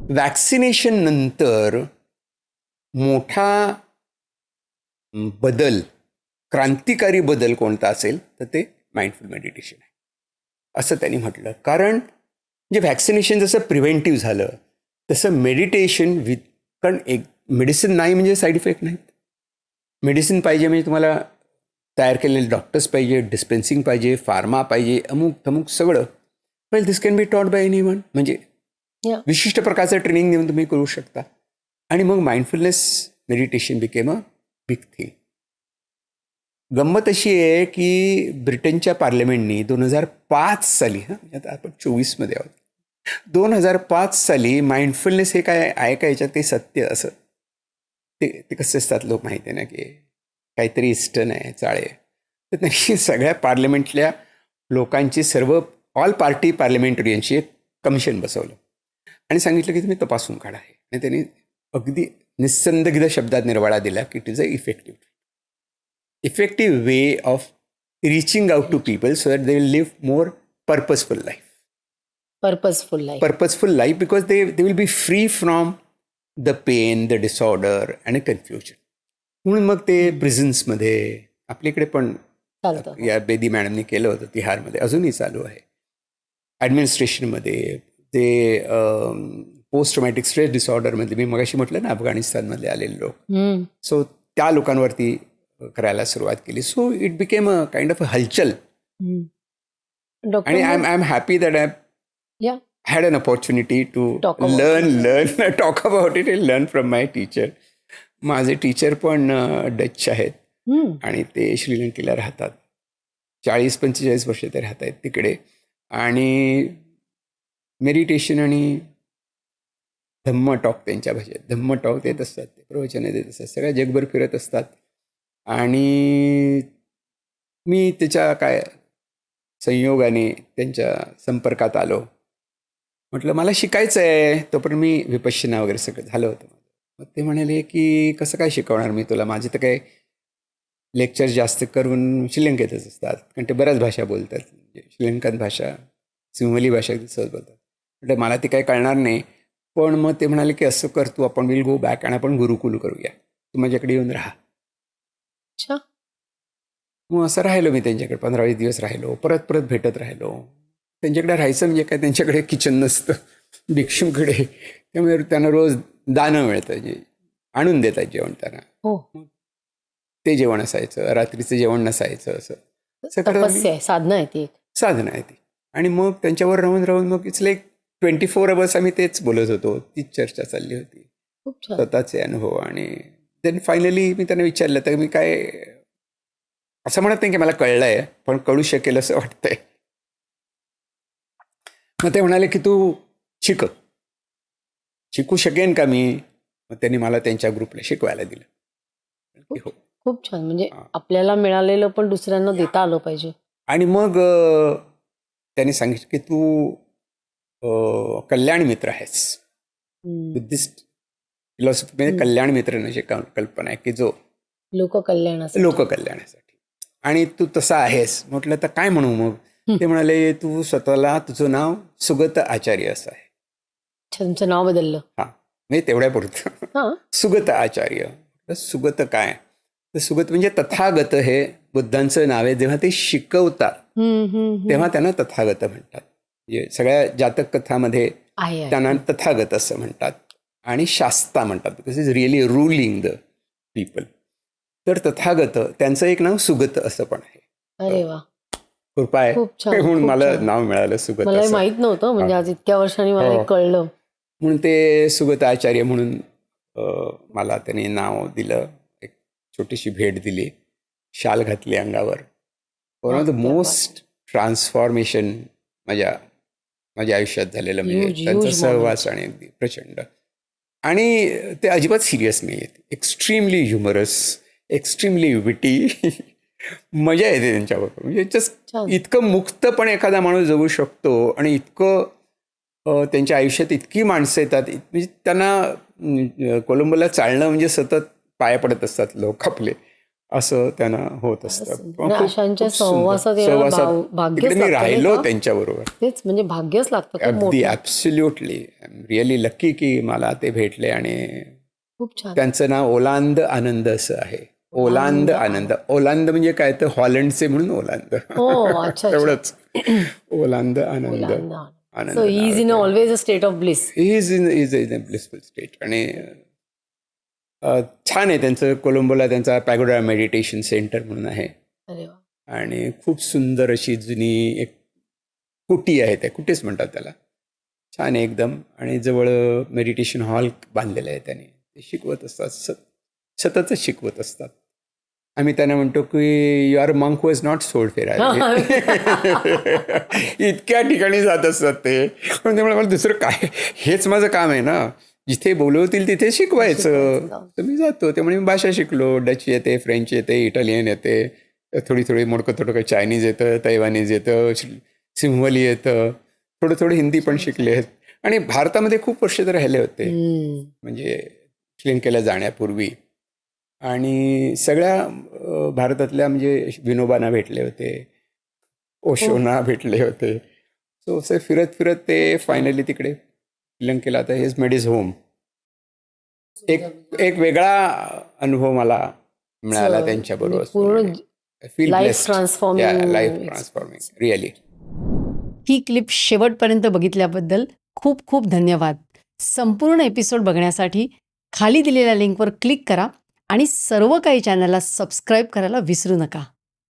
Vaccination नंतर मोठा बदल, क्रांतिकारी बदल कोणता असेल तर ते माइंडफुल मेडिटेशन आहे असं त्यांनी म्हटलं. कारण म्हणजे व्हॅक्सिनेशन जसं प्रिव्हेंटिव्ह झालं तसं मेडिटेशन कारण एक मेडिसिन नाही म्हणजे साईड इफेक्ट नाहीत. मेडिसिन पाहिजे म्हणजे तुम्हाला तयार केलेले डॉक्टर्स पाहिजे, डिस्पेन्सिंग पाहिजे, फार्मा पाहिजे, अमुक थमुक सगळं. वेल दिस can be taught by anyone. म्हणजे विशिष्ट प्रकारचं ट्रेनिंग देऊन तुम्ही करू शकता. आणि मग mindfulness meditation became a big thing. गंमत अशी आहे की ब्रिटनच्या पार्लमेंटनी 2005 साली, आता आपण 24मध्ये आहोत, 2005 साली माइंडफुलनेस हे काय आहे का याच्यात ते सत्य असं ते कसे असतात लोक माहिती आहे ना की काहीतरी इष्टन आहे चाळे. तर त्यांनी सगळ्या पार्लमेंटल्या लोकांची सर्व ऑल पार्टी पार्लमेंटरियनची एक कमिशन बसवलं आणि सांगितलं की तुम्ही तपासून काढा आहे. आणि त्यांनी अगदी निस्संदिग्ध शब्दात निर्वाळा दिला की it is a effective way of reaching out to people so that they will live more purposeful life. Purposeful life because they will be free from the pain, the disorder and a confusion. म्हणून मग ते प्रिझन्समध्ये आपल्याकडे पण या बेदी मॅडमनी केलं होतं तिहारमध्ये, अजूनही चालू आहे. ॲडमिनिस्ट्रेशनमध्ये ते पोस्ट ट्रॉमॅटिक स्ट्रेस डिसऑर्डरमध्ये मी मगाशी म्हटलं ना अफगाणिस्तानमधले आलेले लोक, सो त्या लोकांवरती करायला सुरुवात केली. So it became a kind of a हलचल. आणि I am happy that I had an opportunity to learn talk about it and learn from my teacher. माझे टीचर पण डच आहेत आणि ते श्रीलंकेला राहतात. 40-45 वर्ष ते राहत आहेत तिकडे. आणि मेडिटेशन आणि धम्म टॉक त्यांच्या भाषेत, धम्म टॉक देत असतात, ते प्रवचने देत असतात, सगळ्या जगभर फिरत असतात. आणि मी त्याच्या काय संयोगाने त्यांच्या संपर्कात आलो. म्हटलं मला शिकायचं आहे. तोपर्यंत मी विपश्यना वगैरे सगळं झालं होतं. मग ते म्हणाले की कसं काय शिकवणार मी तुला, माझे तर काही लेक्चर जास्त करून श्रीलंकेतच असतात कारण ते बऱ्याच भाषा बोलतात, श्रीलंकन भाषा, सिंहली भाषा सहज बोलतात. म्हटलं मला ते काही कळणार नाही. पण मग ते म्हणाले की असं कर तू, आपण विल गो बॅक आणि आपण गुरुकुल करूया, तू माझ्याकडे येऊन राहा. मग असं राहिलो मी त्यांच्याकडे 15-20 दिवस राहिलो. परत भेटत राहिलो. त्यांच्याकडे राहायचं म्हणजे काय, त्यांच्याकडे किचन नसतं भिक्षूकडे, त्यामुळे त्यांना रोज दाणं मिळतं, जे आणून देतात जेवण त्यांना. ते जेवण असायचं, रात्रीचं जेवण नसायचं. असं साधना आहे ती. आणि मग त्यांच्यावर राहून मग इट्स लाईक 24 hours आम्ही तेच बोलत होतो, तीच चर्चा चालली होती, स्वतःचे अनुभव. आणि देन फायनली मी त्यांना विचारलं, तर मी काय असं म्हणत नाही की मला कळलं आहे, पण कळू शकेल असं वाटतंय. मग ते म्हणाले की तू शिकू शकेन का मी. मग त्यांनी मला त्यांच्या ग्रुपला शिकवायला दिलं. खूप छान. म्हणजे आपल्याला मिळालेलं पण दुसऱ्यांना देता आलं पाहिजे. आणि मग त्यांनी सांगितलं की तू कल्याण मित्र आहेस. बुद्धिस्ट फिलॉसॉफीमध्ये कल्याण मित्र म्हणजे कल्पना आहे की जो लोककल्याणासाठी, आणि तू तसा आहेस. म्हटलं तर काय म्हणू मग. ते म्हणाले तू स्वतःला, तुझं नाव सुगत आचार्य असं आहे. तुमचं नाव बदललं. म्हणजे तेवढ्या पुरतं सुगत आचार्य. सुगत काय, तर सुगत म्हणजे तथागत हे बुद्धांचं नाव आहे. जेव्हा ते शिकवतात तेव्हा त्यांना तथागत म्हणतात. म्हणजे सगळ्या जातक कथामध्ये त्यांना तथागत असं म्हणतात. आणि शास्ता म्हणतात, because is really ruling the people. तर तथागत त्यांचं एक नाव सुगत असं पण आहे. अरे वा, कृपा आहे म्हणून मला नाव मिळालं सुगत. मला माहित नव्हतं, म्हणजे आज इतक्या वर्षांनी मला कळलं. म्हणून ते सुगत आचार्य म्हणून मला त्यांनी नाव दिलं. एक छोटीशी भेट दिली, शाल घातली अंगावर. One of the most transformation माझ्या आयुष्यात झालेलं म्हणजे त्यांचा सहवास. आणि अगदी प्रचंड. आणि ते अजिबात सिरियस नाही आहेत, एक्स्ट्रीमली ह्युमरस, एक्स्ट्रीमली विटी. मजा येते त्यांच्याबरोबर. म्हणजे जस्ट इतकं मुक्तपणे एखादा माणूस जगू शकतो. आणि इतकं त्यांच्या आयुष्यात इतकी माणसं येतात, म्हणजे त्यांना कोलंबोला चालणं म्हणजे सतत पाया पडत असतात लोक आपले. असं त्यांना होत असतं. आणि अशांच्या सहवासात यायला भाग्यच तिकडे मी लागतं, नाही राहिलो का? त्यांच्याबरोबर. तेच म्हणजे भाग्यच लागतं खूप अगदी मोठं. ॲब्सोल्युटली रिअली लकी की मला ते भेटले. आणि खूप छान. त्यांचं नाव ओलांद आनंद असं आहे. ओलांद आनंद. ओलांद म्हणजे काय तर हॉलंडचे म्हणून ओलांद. हो, अच्छा. तेवढंच. Hollande Anand. So he is in always a state of bliss. Is in a blissful state. आणि छान आहे त्यांचं. कोलंबोला त्यांचा पॅगोडा मेडिटेशन सेंटर म्हणून आहे. अरे वा. आणि खूप सुंदर अशी जुनी एक कुटी आहे. त्या कुटीच म्हणतात त्याला. छान आहे एकदम. आणि जवळ मेडिटेशन हॉल बांधलेला आहे त्याने. ते शिकवत असतात. सततच शिकवत असतात. आम्ही त्यांना म्हणतो की your monk was not sold फिरायला. इतक्या ठिकाणी जात असतात ते. पण त्यामुळे मला दुसरं काय, हेच माझं काम आहे ना. जिथे बोलवतील तिथे शिकवायचं. तर मी जातो. त्यामुळे मी भाषा शिकलो. डच येते, फ्रेंच येते, इटालियन येते, थोडी मोडकं थोडं चायनीज येतं, तैवानीज येतं, सिंहली येतं, थोडं हिंदी पण शिकले आहेत. आणि भारतामध्ये खूप वर्ष तर राहिले होते, म्हणजे श्रीलंकेला जाण्यापूर्वी. आणि सगळ्या भारतातल्या म्हणजे विनोबांना भेटले होते, ओशोना भेटले होते. सो असं फिरत ते फायनली तिकडे श्रीलंकेला आता हेज मेड इज होम. एक वेगळा अनुभव मला मिळाला त्यांच्याबरोबर. पूर्ण feel life transforming. Life transforming really. ही क्लिप शेवटपर्यंत बघितल्याबद्दल खूप खूप धन्यवाद. संपूर्ण एपिसोड बघण्यासाठी खाली दिलेल्या लिंकवर क्लिक करा आणि सर्व काही चॅनलला सबस्क्राईब करायला विसरू नका.